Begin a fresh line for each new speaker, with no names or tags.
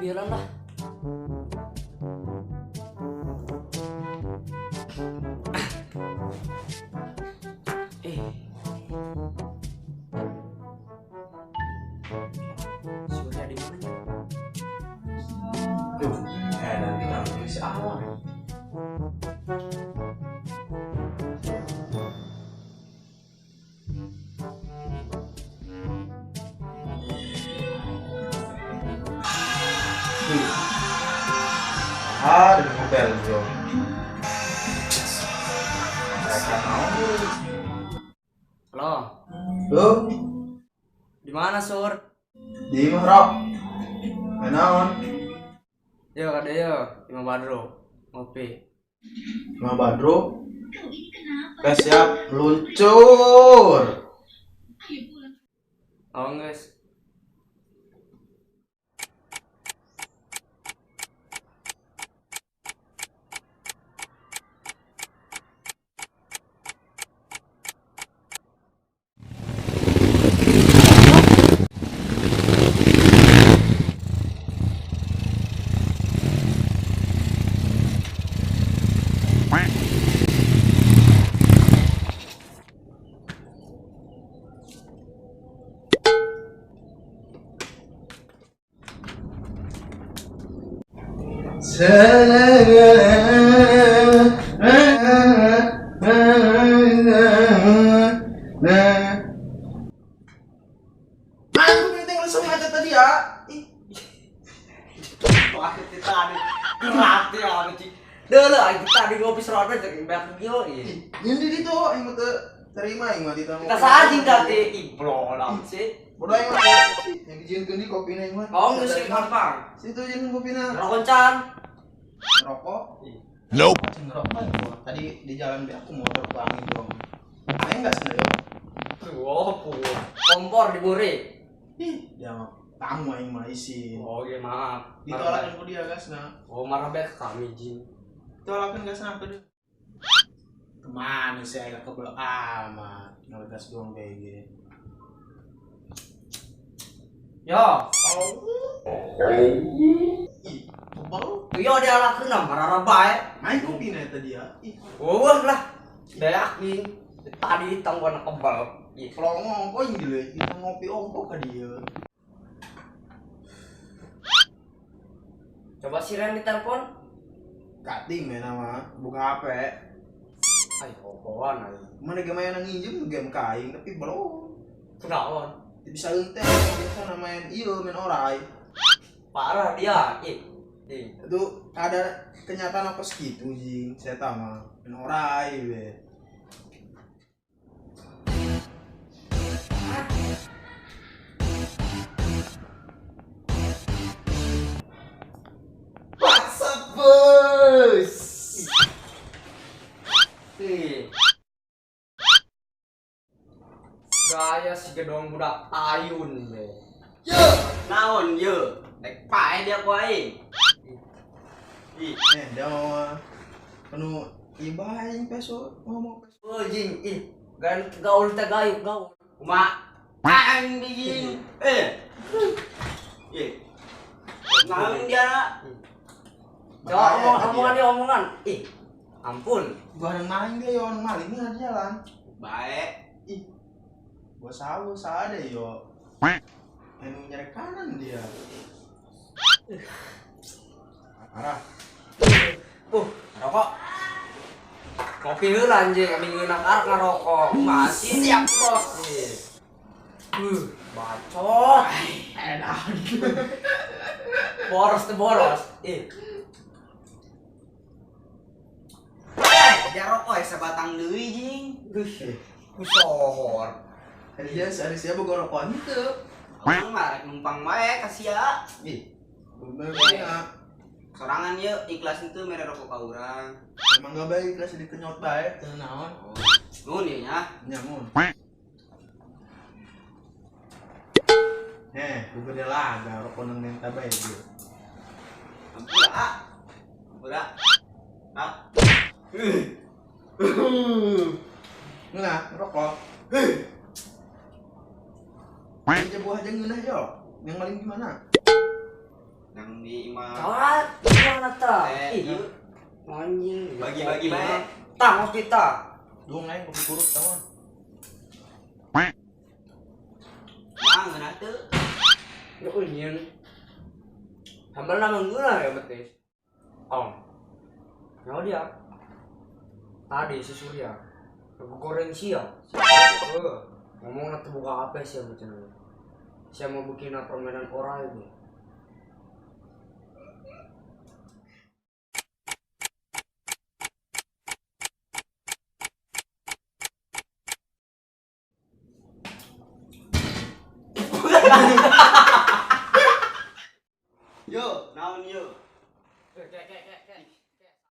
biaran lah. Surya di mana?
Tuh, nanti kamu si Alam. Ada mobil bro.
Halo,
Tuh,
di mana Sur?
di Mahrok. Kenaon?
Yo ada yo, Imam Badro ngopi.
Mang Badro. Siap, luncur.
Oh guys.
Aku penting langsung aja tadi ya.
Wah, kita tadi kerati ya anjing. Deh lah, kita tadi ngopi serotnya jadi banyak gila ini.
Ini di itu yang mau terima yang mau ditamu.
Kita sajing kate ibro lah sih.
Bodoh yang mana? Yang dijienkeun di kopinya yang mana?
Oh, geus sih gampang.
Situ jeung kopinya.
Rokoncan.
Rokok.
Nope.
Ngerokok. Tadi di jalan aku motor ke angin dong. Angin enggak sebenarnya.
Wow, kompor diburi.
Ih, dia mah tamu aing mah isi.
Oh iya maaf.
Ditolakan ku dia gasna.
Oh marah banget kami jin.
Tolakan gasna apa deh? Kemana sih aing kebel amat. Ngegas doang kayak gini.
Yo.
Ih, kebal.
Yo dia lakeun marah bae.
Main kopinya tadi ya. Ih,
Wah lah. Dayakin. Tadi tangguan kebal.
kalau ngomong yang gila, kita ngopi ongkok ke dia.
Coba si Ren ditelepon.
Kating main nama, buka HP.
Ay, kokoan ay.
Mana game yang nginjem game kain tapi belum.
Kenaon?
Bisa ente bisa main main orai.
Parah dia.
Itu ada kenyataan apa segitu jing, saya tahu main orai be. What's up bos?
Gaya si gedong budak ayun be.
Ye, naon ye? Nek pae dia ku aing.
Dia mau penuh ibahin peso ngomong peso.
Oh jing, gaul teh gayuk gaul.
Kumaha? Aing dijing. Ye. Naon dia?
Coba omongan. Ampun.
Bareng main dia yo maling ini ada jalan.
Bae.
Gua sawu ada yo. Anu nyari kanan dia. Parah.
Rokok. Kopi heula anjing, minggu nak arek ngarokok. Masih siap, Bos. Bacot.
Enak.
Boros teh boros.
Dia rokok sabatang deui jing.
Kusohor.
Dia sehari siapa gua rokok itu.
Orang mah rek numpang wae ka sia.
Bener ya.
Sorangan ye ikhlas itu mere rokok ka urang.
Emang gak baik kasih dikenyot baik teu naon.
Nuhun ye nya.
Nyamun. Bukan dia laga rokok nang minta baik dia.
Ampura. Ampura.
Ngeunah rokok. Aja buah aja ngeunah yo. Yang paling gimana?
Yang di imam.
Kawat, gimana ta?
Iya.
Anjing.
Bagi-bagi baik.
Tangos kita.
Dung lain kopi kurut tawon.
Yang mana tuh?
Ya union. Hambal naman guna ya betis. Om. Nyawa dia. Tadi si Surya. Aku goreng siang. Ngomong nanti buka apa sih macam itu. Saya mau bikin permainan orang itu.